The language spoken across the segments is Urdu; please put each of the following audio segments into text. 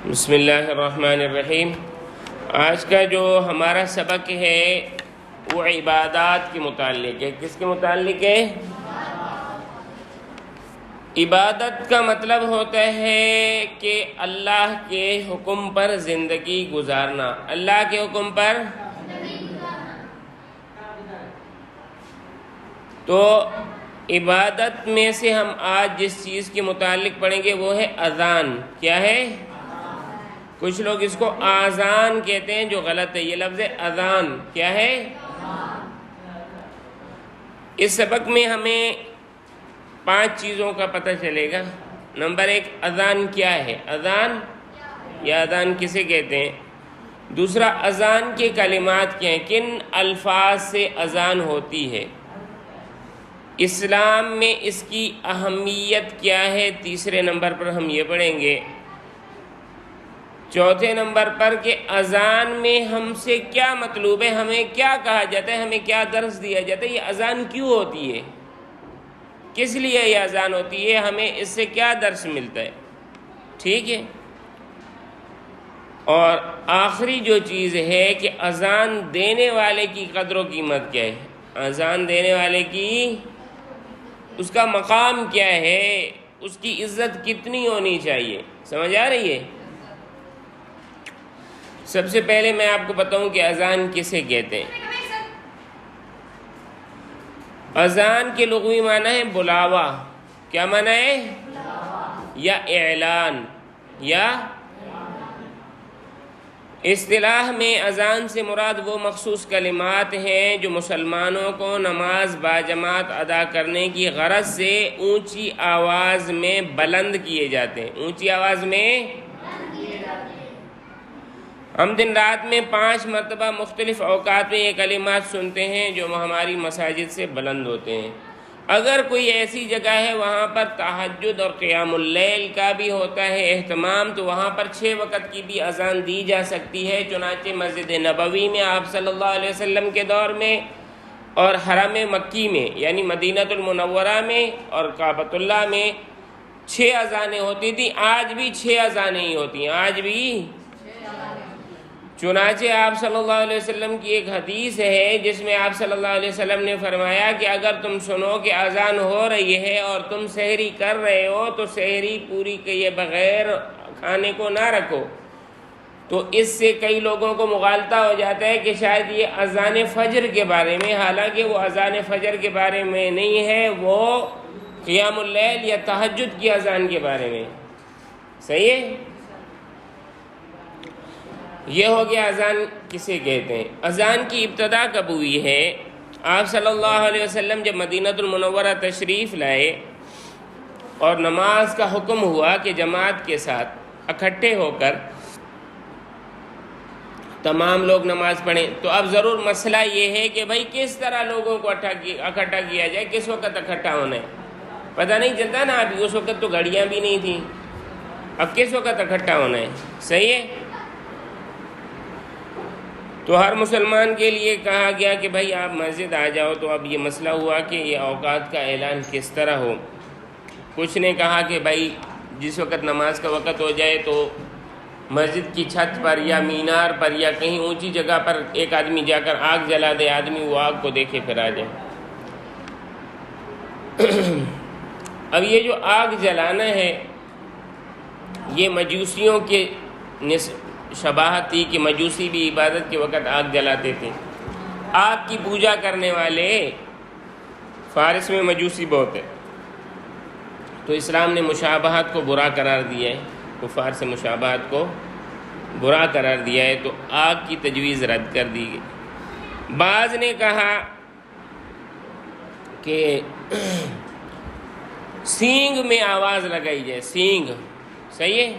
بسم اللہ الرحمن الرحیم۔ آج کا جو ہمارا سبق ہے وہ عبادات کے متعلق ہے۔ کس کے متعلق ہے؟ عبادت کا مطلب ہوتا ہے کہ اللہ کے حکم پر زندگی گزارنا، اللہ کے حکم پر۔ تو عبادت میں سے ہم آج جس چیز کے متعلق پڑھیں گے وہ ہے اذان۔ کیا ہے؟ کچھ لوگ اس کو آذان کہتے ہیں جو غلط ہے، یہ لفظ ہے اذان۔ کیا ہے؟ اس سبق میں ہمیں 5 چیزوں کا پتہ چلے گا۔ نمبر 1، اذان کیا ہے؟ اذان یا اذان کسے کہتے ہیں؟ دوسرا، اذان کے کلمات کیا ہیں؟ کن الفاظ سے اذان ہوتی ہے؟ اسلام میں اس کی اہمیت کیا ہے؟ تیسرے نمبر پر ہم یہ پڑھیں گے۔ چوتھے نمبر پر کہ اذان میں ہم سے کیا مطلوب ہے، ہمیں کیا کہا جاتا ہے، ہمیں کیا درس دیا جاتا ہے، یہ اذان کیوں ہوتی ہے، کس لیے یہ اذان ہوتی ہے، ہمیں اس سے کیا درس ملتا ہے۔ ٹھیک ہے؟ اور آخری جو چیز ہے کہ اذان دینے والے کی قدر و قیمت کیا ہے، اذان دینے والے کی اس کا مقام کیا ہے، اس کی عزت کتنی ہونی چاہیے۔ سمجھ آ رہی ہے؟ سب سے پہلے میں آپ کو بتاؤں کہ اذان کسے کہتے ہیں۔ اذان کے لغوی معنی ہے بلاوا۔ کیا معنی ہے؟ یا اعلان یا اصطلاح میں اذان سے مراد وہ مخصوص کلمات ہیں جو مسلمانوں کو نماز باجماعت ادا کرنے کی غرض سے اونچی آواز میں بلند کیے جاتے ہیں۔ اونچی آواز میں ہم دن رات میں 5 مرتبہ مختلف اوقات میں یہ کلمات سنتے ہیں جو ہماری مساجد سے بلند ہوتے ہیں۔ اگر کوئی ایسی جگہ ہے وہاں پر تہجد اور قیام اللیل کا بھی ہوتا ہے اہتمام، تو وہاں پر 6 وقت کی بھی اذان دی جا سکتی ہے۔ چنانچہ مسجد نبوی میں آپ صلی اللہ علیہ وسلم کے دور میں اور حرم مکی میں یعنی مدینہ المنورہ میں اور کعبۃ اللہ میں 6 اذانیں ہوتی تھیں۔ آج بھی 6 اذانیں ہی ہوتی ہیں، آج بھی۔ چنانچہ آپ صلی اللہ علیہ وسلم کی ایک حدیث ہے جس میں آپ صلی اللہ علیہ وسلم نے فرمایا کہ اگر تم سنو کہ اذان ہو رہی ہے اور تم سحری کر رہے ہو تو سحری پوری کیے بغیر کھانے کو نہ رکھو۔ تو اس سے کئی لوگوں کو مغالطہ ہو جاتا ہے کہ شاید یہ اذان فجر کے بارے میں، حالانکہ وہ اذان فجر کے بارے میں نہیں ہے، وہ قیام اللیل یا تہجد کی اذان کے بارے میں۔ صحیح ہے؟ یہ ہو گیا اذان کسے کہتے ہیں۔ اذان کی ابتدا کب ہوئی ہے؟ آپ صلی اللہ علیہ وسلم جب مدینہ المنورہ تشریف لائے اور نماز کا حکم ہوا کہ جماعت کے ساتھ اکٹھے ہو کر تمام لوگ نماز پڑھیں، تو اب ضرور مسئلہ یہ ہے کہ بھائی کس طرح لوگوں کو اکٹھا کیا جائے، کس وقت اکٹھا ہونا ہے۔ پتہ نہیں چلتا نا، ابھی اس وقت تو گھڑیاں بھی نہیں تھیں، اب کس وقت اکٹھا ہونا ہے۔ صحیح ہے؟ تو ہر مسلمان کے لیے کہا گیا کہ بھائی آپ مسجد آ جاؤ۔ تو اب یہ مسئلہ ہوا کہ یہ اوقات کا اعلان کس طرح ہو۔ کچھ نے کہا کہ بھائی جس وقت نماز کا وقت ہو جائے تو مسجد کی چھت پر یا مینار پر یا کہیں اونچی جگہ پر ایک آدمی جا کر آگ جلا دے، آدمی وہ آگ کو دیکھے پھر آ جائے۔ اب یہ جو آگ جلانا ہے یہ مجوسیوں کے شباہت تھی کہ مجوسی بھی عبادت کے وقت آگ جلاتے تھے۔ آگ کی پوجا کرنے والے فارس میں مجوسی بہت ہے، تو اسلام نے مشابہت کو برا قرار دیا ہے، کفار سے مشابہت کو برا قرار دیا ہے، تو آگ کی تجویز رد کر دی گئی۔ بعض نے کہا کہ سینگ میں آواز لگائی جائے، سینگ۔ صحیح ہے؟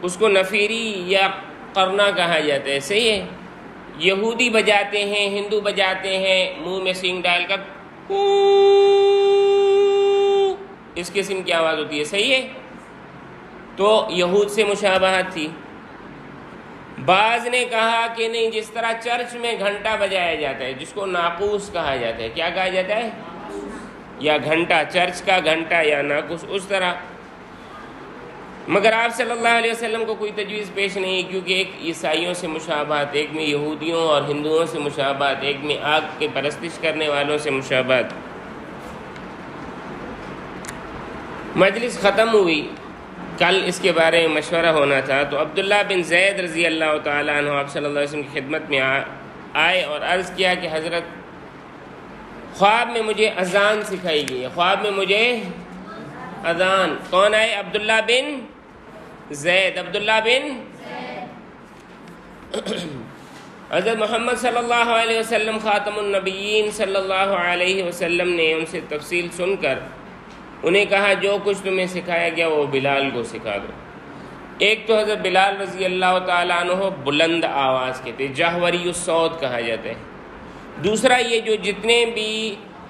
اس کو نفیری یا قرنا کہا جاتا ہے۔ صحیح ہے؟ یہودی بجاتے ہیں، ہندو بجاتے ہیں، منہ میں سینگ ڈال کر اس قسم کی آواز ہوتی ہے۔ صحیح ہے؟ تو یہود سے مشابہت تھی۔ بعض نے کہا کہ نہیں، جس طرح چرچ میں گھنٹا بجایا جاتا ہے جس کو ناقوس کہا جاتا ہے، کیا کہا جاتا ہے؟ یا گھنٹا، چرچ کا گھنٹا یا ناقوس، اس طرح مگر آپ صلی اللہ علیہ وسلم کو کوئی تجویز پیش نہیں، کیونکہ ایک عیسائیوں سے مشابہت، ایک میں یہودیوں اور ہندوؤں سے مشابہت، ایک میں آگ کے پرستش کرنے والوں سے مشابہت۔ مجلس ختم ہوئی، کل اس کے بارے میں مشورہ ہونا تھا، تو عبداللہ بن زید رضی اللہ تعالیٰ عنہ آپ صلی اللہ علیہ وسلم کی خدمت میں آئے اور عرض کیا کہ حضرت خواب میں مجھے اذان سکھائی گئی ہے، خواب میں مجھے اذان۔ کون آئے؟ عبداللہ بن زید، عبداللہ بن حضرت محمد صلی اللہ علیہ وسلم خاتم النبیین صلی اللہ علیہ وسلم نے ان سے تفصیل سن کر انہیں کہا جو کچھ تمہیں سکھایا گیا وہ بلال کو سکھا دو۔ ایک تو حضرت بلال رضی اللہ تعالیٰ عنہ بلند آواز کے تھے، جہوری الصوت کہا جاتا ہے۔ دوسرا یہ جو جتنے بھی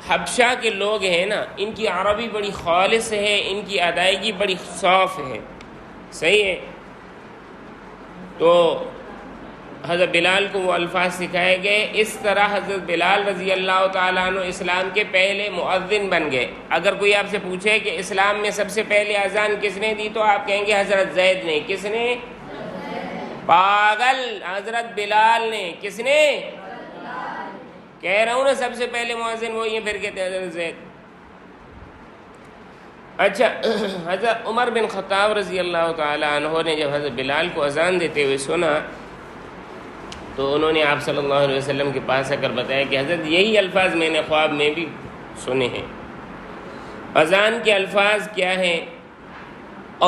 حبشہ کے لوگ ہیں نا، ان کی عربی بڑی خالص ہے، ان کی ادائیگی بڑی صاف ہے، صحیح ہے۔ تو حضرت بلال کو وہ الفاظ سکھائے گئے، اس طرح حضرت بلال رضی اللہ تعالیٰ عنہ اسلام کے پہلے مؤذن بن گئے۔ اگر کوئی آپ سے پوچھے کہ اسلام میں سب سے پہلے اذان کس نے دی تو آپ کہیں گے حضرت زید نے۔ کس نے؟ پاگل، حضرت بلال نے۔ کس نے؟ کہہ رہا ہوں نا سب سے پہلے مؤذن وہی ہیں، پھر کہتے ہیں حضرت زید۔ اچھا، حضرت عمر بن خطاب رضی اللہ تعالیٰ عنہ نے جب حضرت بلال کو اذان دیتے ہوئے سنا تو انہوں نے آپ صلی اللہ علیہ وسلم کے پاس آ کر بتایا کہ حضرت یہی الفاظ میں نے خواب میں بھی سنے ہیں۔ اذان کے الفاظ کیا ہیں؟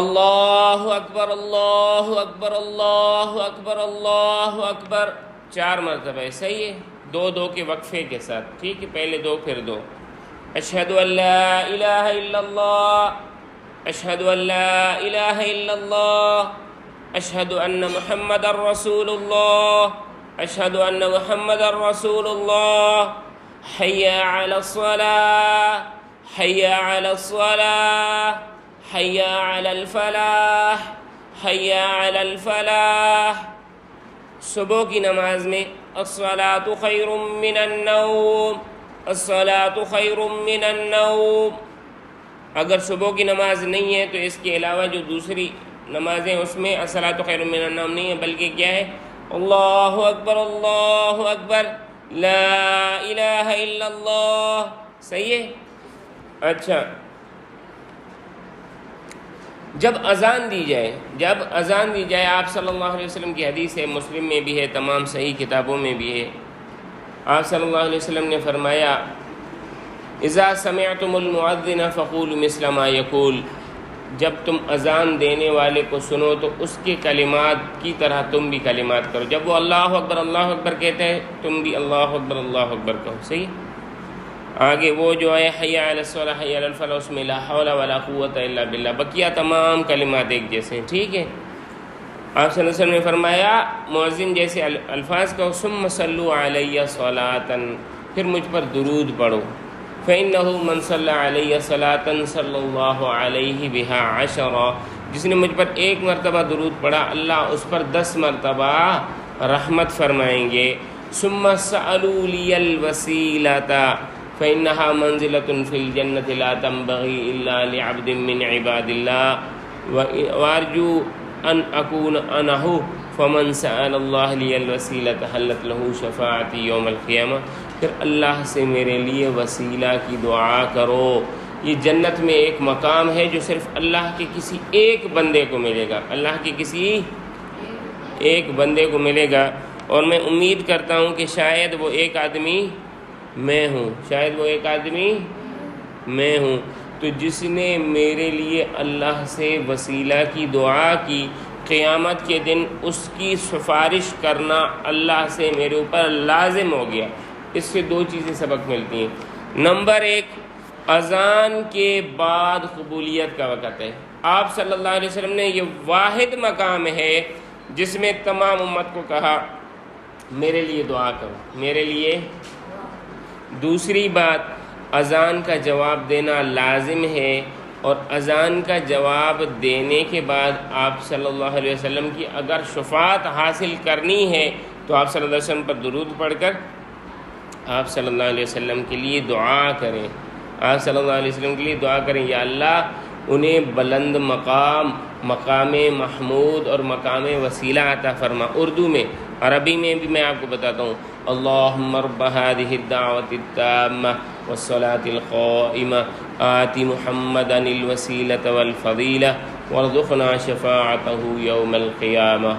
اللہ اکبر، اللہ اکبر، اللہ اکبر، اللہ اکبر، 4 مرتبہ ہے، صحیح ہے، 2 کے وقفے کے ساتھ، ٹھیک ہے، پہلے 2 پھر 2۔ اشہد ان لا الہ الا اللہ، اشہد ان لا الہ الا اللہ، اشہد ان محمد رسول اللہ، اشہد ان محمد رسول اللہ، حی علی الصلاۃ، حی علی الصلاۃ، حی علی الفلاح، حی علی الفلاح۔ صبح کی نماز میں الصلاۃ خیر من النوم، الصلاۃ خیر من النوم۔ اگر صبح کی نماز نہیں ہے تو اس کے علاوہ جو دوسری نمازیں اس میں الصلاۃ خیر من النوم نہیں ہے، بلکہ کیا ہے؟ اللہ اکبر، اللہ اکبر، لا الہ الا اللہ، صحیح ہے۔ اچھا، جب اذان دی جائے، آپ صلی اللہ علیہ وسلم کی حدیث ہے، مسلم میں بھی ہے، تمام صحیح کتابوں میں بھی ہے، آپ صلی اللہ علیہ وسلم نے فرمایا اذا سمعتم المؤذن فقولوا مثل ما یقول، جب تم اذان دینے والے کو سنو تو اس کے کلمات کی طرح تم بھی کلمات کرو۔ جب وہ اللہ اکبر کہتے ہیں تم بھی اللہ اکبر کہو، صحیح۔ آگے وہ جو ہے حی علی الصلاۃ، حی علی الفلاح، اس میں لا حول ولا قوت الا باللہ، بقیہ تمام کلمات ایک جیسے ہیں، ٹھیک ہے۔ آپ صلی اللہ علیہ وسلم نے فرمایا مؤذن جیسے الفاظ کہو، ثم صلوا علی صلاۃ، پھر مجھ پر درود پڑھو، فإنہ من صلی علیہ صلاۃ صلی اللہ علیہ بہا 10، جس نے مجھ پر 1 مرتبہ درود پڑھا اللہ اس پر 10 مرتبہ رحمت فرمائیں گے۔ ثم سألوا لی الوسیلۃ فإنہا منزلۃ فی الجنۃ لا تنبغی الا لعبد من عباد اللہ وارجو ان اکون انہ فمن سأل اللہ لی الوسیلۃ حلت لہ شفاعتی یوم القیامہ۔ پھر اللہ سے میرے لیے وسیلہ کی دعا کرو۔ یہ جنت میں ایک مقام ہے جو صرف اللہ کے کسی ایک بندے کو ملے گا، اللہ کے کسی ایک بندے کو ملے گا، اور میں امید کرتا ہوں کہ شاید وہ ایک آدمی میں ہوں، شاید وہ ایک آدمی میں ہوں۔ تو جس نے میرے لیے اللہ سے وسیلہ کی دعا کی، قیامت کے دن اس کی سفارش کرنا اللہ سے میرے اوپر لازم ہو گیا۔ اس سے 2 چیزیں سبق ملتی ہیں۔ نمبر 1، اذان کے بعد قبولیت کا وقت ہے۔ آپ صلی اللہ علیہ وسلم نے یہ واحد مقام ہے جس میں تمام امت کو کہا میرے لیے دعا کرو، میرے لیے۔ دوسری بات، اذان کا جواب دینا لازم ہے، اور اذان کا جواب دینے کے بعد آپ صلی اللہ علیہ وسلم کی اگر شفاعت حاصل کرنی ہے تو آپ صلی اللہ علیہ وسلم پر درود پڑھ کر آپ صلی اللہ علیہ وسلم کے لیے دعا کریں، آپ صلی اللہ علیہ وسلم کے لیے دعا کریں، یا اللہ انہیں بلند مقام مقام محمود اور مقام وسیلہ عطا فرما. اردو میں، عربی میں بھی میں آپ کو بتاتا ہوں. اللہم رب هذه الدعوة التامة والصلاة القائمة آت محمدا الوسیلة والفضیلہ وارزقنا شفاعته یوم القیامہ.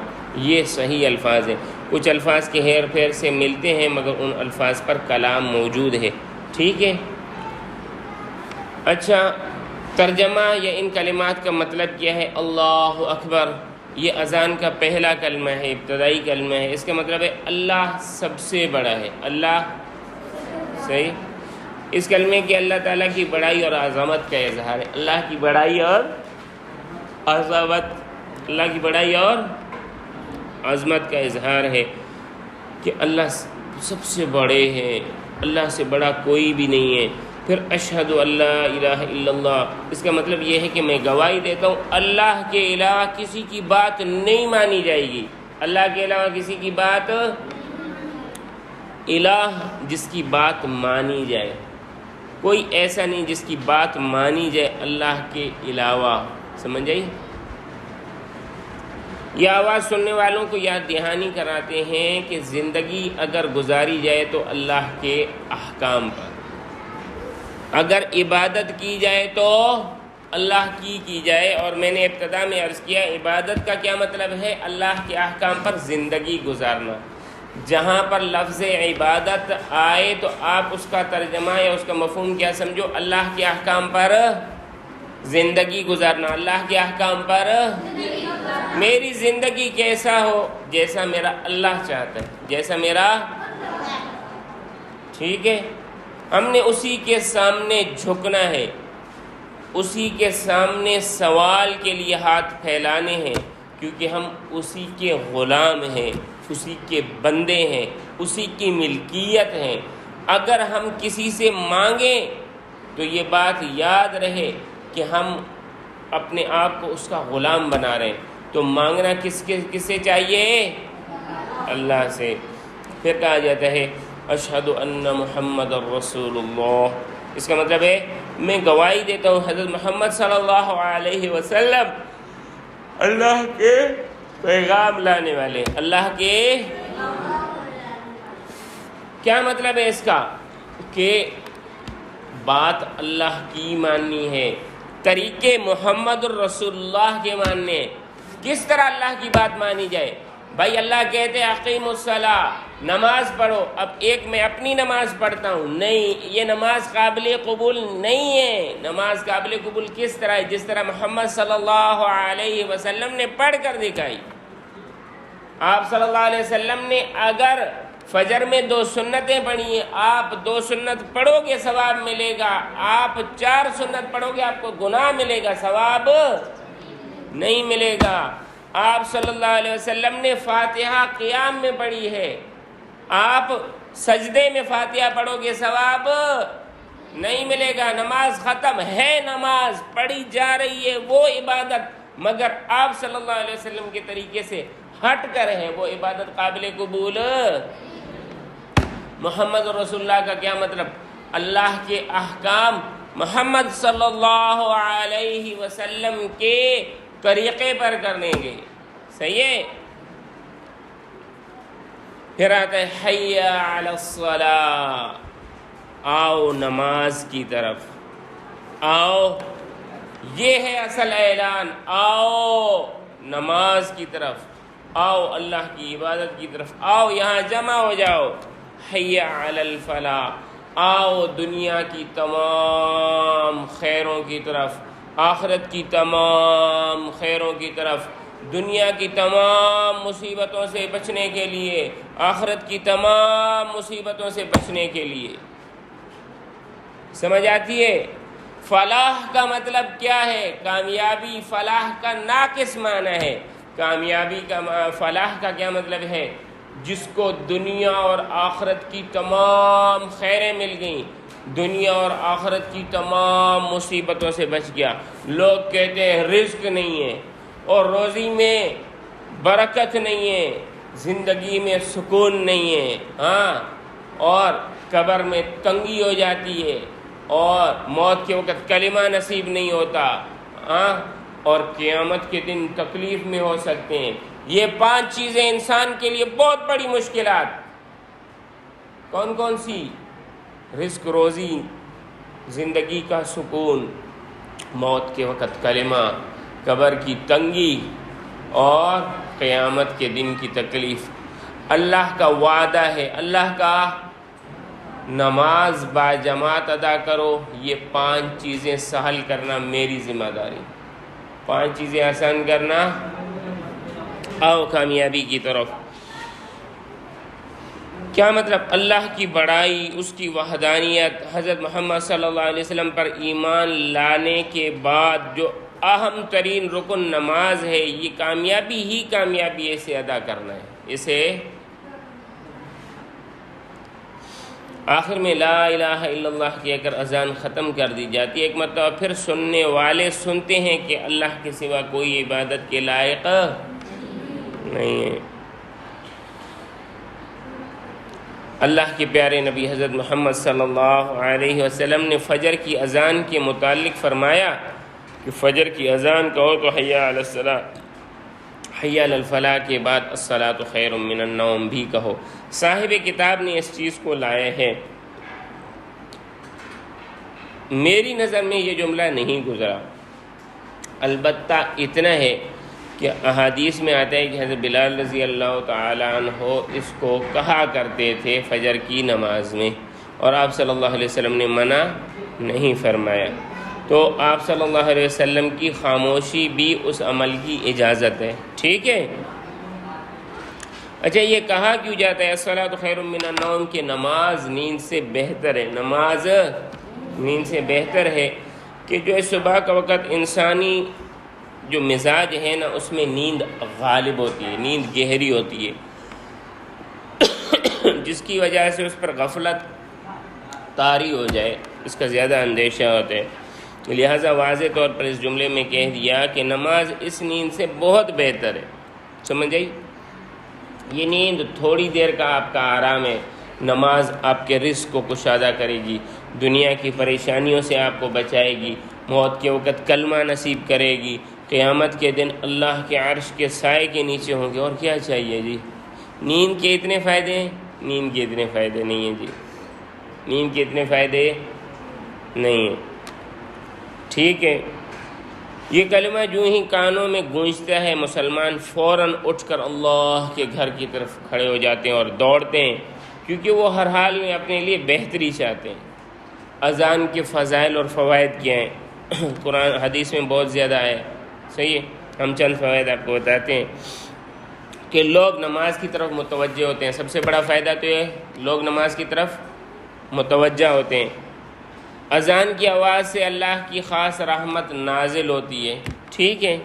یہ صحیح الفاظ ہیں. کچھ الفاظ کے ہیر پھیر سے ملتے ہیں مگر ان الفاظ پر کلام موجود ہے. ٹھیک ہے. اچھا، ترجمہ یا ان کلمات کا مطلب کیا ہے؟ اللہ اکبر، یہ اذان کا پہلا کلمہ ہے، ابتدائی کلمہ ہے. اس کا مطلب ہے اللہ سب سے بڑا ہے. اللہ صحیح. اس کلمے کے اللہ تعالیٰ کی بڑائی اور عظمت کا اظہار ہے. اللہ کی بڑائی اور عظمت، اللہ کی بڑائی اور عظمت کا اظہار ہے کہ اللہ سب سے بڑے ہیں، اللہ سے بڑا کوئی بھی نہیں ہے. پھر اشہد اللہ الہ الا اللہ، اس کا مطلب یہ ہے کہ میں گواہی دیتا ہوں اللہ کے علاوہ کسی کی بات نہیں مانی جائے گی. اللہ کے علاوہ کسی کی بات، الہ جس کی بات مانی جائے، کوئی ایسا نہیں جس کی بات مانی جائے اللہ کے علاوہ. سمجھ آئی؟ یہ آواز سننے والوں کو یاد دہانی کراتے ہیں کہ زندگی اگر گزاری جائے تو اللہ کے احکام پر، اگر عبادت کی جائے تو اللہ کی جائے. اور میں نے ابتدا میں عرض کیا عبادت کا کیا مطلب ہے؟ اللہ کے احکام پر زندگی گزارنا. جہاں پر لفظ عبادت آئے تو آپ اس کا ترجمہ یا اس کا مفہوم کیا سمجھو؟ اللہ کے احکام پر زندگی گزارنا. اللہ کے احکام پر میری زندگی کیسا ہو؟ جیسا میرا اللہ چاہتا ہے، جیسا میرا. ٹھیک ہے. ہم نے اسی کے سامنے جھکنا ہے، اسی کے سامنے سوال کے لیے ہاتھ پھیلانے ہیں، کیونکہ ہم اسی کے غلام ہیں، اسی کے بندے ہیں، اسی کی ملکیت ہیں. اگر ہم کسی سے مانگیں تو یہ بات یاد رہے کہ ہم اپنے آپ کو اس کا غلام بنا رہے ہیں. تو مانگنا کس سے چاہیے؟ اللہ سے. پھر کہا جاتا ہے اشہد ان محمد الرسول اللہ. اس کا مطلب ہے میں گواہی دیتا ہوں حضرت محمد صلی اللہ علیہ وسلم اللہ کے پیغام لانے والے. اللہ کے کیا مطلب ہے اس کا؟ کہ بات اللہ کی ماننی ہے، طریقے محمد الرسول اللہ کے ماننے ہیں. کس طرح اللہ کی بات مانی جائے؟ بھائی اللہ کہتے ہیں اقیم الصلاۃ، نماز پڑھو. اب ایک میں اپنی نماز پڑھتا ہوں، نہیں، یہ نماز قابل قبول نہیں ہے. نماز قابل قبول کس طرح ہے؟ جس طرح محمد صلی اللہ علیہ وسلم نے پڑھ کر دکھائی. آپ صلی اللہ علیہ وسلم نے اگر فجر میں 2 سنتیں پڑھی ہیں، آپ 2 سنت پڑھو گے ثواب ملے گا. آپ 4 سنت پڑھو گے آپ کو گناہ ملے گا، ثواب نہیں ملے گا. آپ صلی اللہ علیہ وسلم نے فاتحہ قیام میں پڑھی ہے، آپ سجدے میں فاتحہ پڑھو گے ثواب نہیں ملے گا. نماز ختم ہے، نماز پڑھی جا رہی ہے، وہ عبادت مگر آپ صلی اللہ علیہ وسلم کے طریقے سے ہٹ کر ہے، وہ عبادت قابل قبول. محمد رسول اللہ کا کیا مطلب؟ اللہ کے احکام محمد صلی اللہ علیہ وسلم کے طریقے پر کرنے گے. صحیح ہے. پھر آتا ہے حی علی الصلاۃ، آؤ نماز کی طرف آؤ. یہ ہے اصل اعلان، آؤ نماز کی طرف، آؤ اللہ کی عبادت کی طرف، آؤ یہاں جمع ہو جاؤ. حی علی الفلاح، آؤ دنیا کی تمام خیروں کی طرف، آخرت کی تمام خیروں کی طرف، دنیا کی تمام مصیبتوں سے بچنے کے لیے، آخرت کی تمام مصیبتوں سے بچنے کے لیے. سمجھ آتی ہے؟ فلاح کا مطلب کیا ہے؟ کامیابی. فلاح کا ناقص معنی ہے. کامیابی کا فلاح کا کیا مطلب ہے؟ جس کو دنیا اور آخرت کی تمام خیریں مل گئیں، دنیا اور آخرت کی تمام مصیبتوں سے بچ گیا. لوگ کہتے ہیں رزق نہیں ہے اور روزی میں برکت نہیں ہے، زندگی میں سکون نہیں ہے، ہاں، اور قبر میں تنگی ہو جاتی ہے اور موت کے وقت کلمہ نصیب نہیں ہوتا، ہاں، اور قیامت کے دن تکلیف میں ہو سکتے ہیں۔ یہ 5 چیزیں انسان کے لیے بہت بڑی مشکلات۔ کون کون سی؟ رزق روزی، زندگی کا سکون، موت کے وقت کلمہ، قبر کی تنگی اور قیامت کے دن کی تکلیف۔ اللہ کا وعدہ ہے، اللہ کا نماز با جماعت ادا کرو، یہ 5 چیزیں سہل کرنا میری ذمہ داری، 5 چیزیں آسان کرنا، آؤ کامیابی کی طرف۔ کیا مطلب؟ اللہ کی بڑائی، اس کی وحدانیت، حضرت محمد صلی اللہ علیہ وسلم پر ایمان لانے کے بعد جو اہم ترین رکن نماز ہے، یہ کامیابی ہی کامیابی ہے، اسے ادا کرنا ہے۔ اسے آخر میں لا الہ الا اللہ کی اگر اذان ختم کر دی جاتی ہے، ایک مرتبہ پھر سننے والے سنتے ہیں کہ اللہ کے سوا کوئی عبادت کے لائق نہیں ہے۔ اللہ کے پیارے نبی حضرت محمد صلی اللہ علیہ وسلم نے فجر کی اذان کے متعلق فرمایا کہ فجر کی اذان کہو تو حی علی الصلاۃ، حی علی الفلاح کے بعد الصلاۃ خیر من النوم بھی کہو۔ صاحب کتاب نے اس چیز کو لایا ہے، میری نظر میں یہ جملہ نہیں گزرا، البتہ اتنا ہے کہ احادیث میں آتا ہے کہ حضرت بلال رضی اللہ تعالی عنہ اس کو کہا کرتے تھے فجر کی نماز میں، اور آپ صلی اللہ علیہ وسلم نے منع نہیں فرمایا۔ تو آپ صلی اللہ علیہ وسلم کی خاموشی بھی اس عمل کی اجازت ہے، ٹھیک ہے۔ اچھا، یہ کہا کیوں جاتا ہے الصلاۃ خیر من النوم کہ نماز نیند سے بہتر ہے، نماز نیند سے بہتر ہے، کہ جو ہے صبح کا وقت انسانی جو مزاج ہے نا، اس میں نیند غالب ہوتی ہے، نیند گہری ہوتی ہے، جس کی وجہ سے اس پر غفلت طاری ہو جائے، اس کا زیادہ اندیشہ ہوتا ہے۔ لہٰذا واضح طور پر اس جملے میں کہہ دیا کہ نماز اس نیند سے بہت بہتر ہے، سمجھ آئی؟ یہ نیند تھوڑی دیر کا آپ کا آرام ہے، نماز آپ کے رزق کو کشادہ کرے گی، دنیا کی پریشانیوں سے آپ کو بچائے گی، موت کے وقت کلمہ نصیب کرے گی، قیامت کے دن اللہ کے عرش کے سائے کے نیچے ہوں گے، اور کیا چاہیے جی؟ نیند کے اتنے فائدے ہیں؟ نیند کے اتنے فائدے نہیں ہیں جی، نیند کے اتنے فائدے نہیں ہیں، ٹھیک ہے۔ یہ کلمہ جو ہی کانوں میں گونجتا ہے، مسلمان فوراً اٹھ کر اللہ کے گھر کی طرف کھڑے ہو جاتے ہیں اور دوڑتے ہیں، کیونکہ وہ ہر حال میں اپنے لیے بہتری چاہتے ہیں۔ اذان کے فضائل اور فوائد کیا ہیں؟ قرآن حدیث میں بہت زیادہ ہے، صحیح ہے، ہم چند فوائد آپ کو بتاتے ہیں کہ لوگ نماز کی طرف متوجہ ہوتے ہیں۔ سب سے بڑا فائدہ تو یہ لوگ نماز کی طرف متوجہ ہوتے ہیں۔ اذان کی آواز سے اللہ کی خاص رحمت نازل ہوتی ہے، ٹھیک ہے۔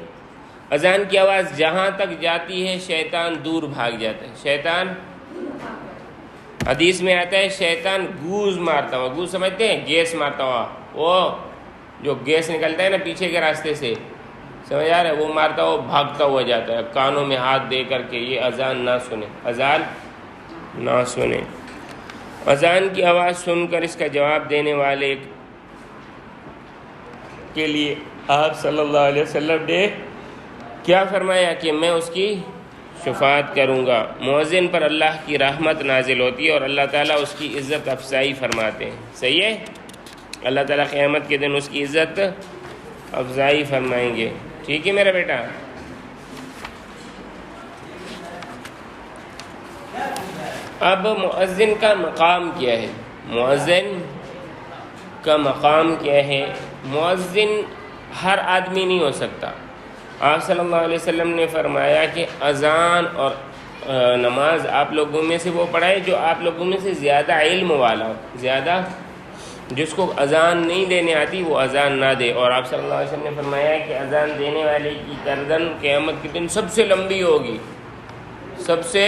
اذان کی آواز جہاں تک جاتی ہے شیطان دور بھاگ جاتا ہے، شیطان، حدیث میں آتا ہے شیطان گوز مارتا ہوا، گوز سمجھتے ہیں؟ گیس مارتا ہوا، وہ جو گیس نکلتا ہے نا پیچھے کے راستے سے، سمجھ آ رہا ہے؟ وہ مارتا ہوا بھاگتا ہوا جاتا ہے، کانوں میں ہاتھ دے کر کے یہ اذان نہ سنیں، اذان نہ سنیں۔ اذان کی آواز سن کر اس کا جواب دینے والے کے لیے آپ صلی اللہ علیہ وسلم نے کیا فرمایا کہ میں اس کی شفاعت کروں گا۔ مؤذن پر اللہ کی رحمت نازل ہوتی ہے اور اللہ تعالیٰ اس کی عزت افزائی فرماتے ہیں، صحیح ہے؟ اللہ تعالیٰ قیامت کے دن اس کی عزت افزائی فرمائیں گے، ٹھیک ہے میرا بیٹا؟ اب مؤذن کا مقام کیا ہے؟ مؤذن کا مقام کیا ہے؟ مؤذن ہر آدمی نہیں ہو سکتا۔ آپ صلی اللہ علیہ وسلم نے فرمایا کہ اذان اور نماز آپ لوگوں میں سے وہ پڑھائے جو آپ لوگوں میں سے زیادہ علم والا ہو، زیادہ، جس کو اذان نہیں دینے آتی وہ اذان نہ دے۔ اور آپ صلی اللہ علیہ وسلم نے فرمایا کہ اذان دینے والے کی گردن قیامت کے دن سب سے لمبی ہوگی، سب سے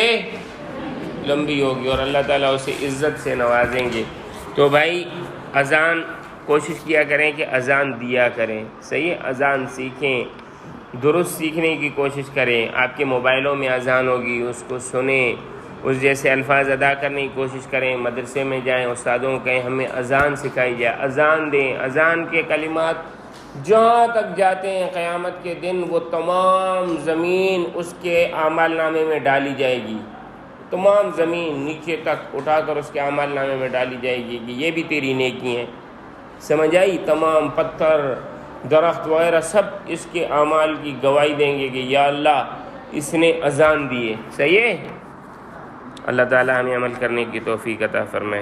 لمبی ہوگی، اور اللہ تعالیٰ اسے عزت سے نوازیں گے۔ تو بھائی اذان کوشش کیا کریں کہ اذان دیا کریں، صحیح ہے؟ اذان سیکھیں، درست سیکھنے کی کوشش کریں۔ آپ کے موبائلوں میں اذان ہوگی، اس کو سنیں، اس جیسے الفاظ ادا کرنے کی کوشش کریں، مدرسے میں جائیں، استادوں کو کہیں ہمیں اذان سکھائی جائے، اذان دیں، اذان کے کلمات جہاں تک جاتے ہیں قیامت کے دن وہ تمام زمین اس کے اعمال نامے میں ڈالی جائے گی، تمام زمین نیچے تک اٹھا کر اس کے اعمال نامے میں ڈالی جائے گی کہ یہ بھی تیری نیکی ہیں، سمجھ آئی؟ تمام پتھر درخت وغیرہ سب اس کے اعمال کی گواہی دیں گے کہ یا اللہ اس نے اذان دی ہے۔ صحیح ہے؟ اللہ تعالی ہمیں عمل کرنے کی توفیق عطا فرمائے۔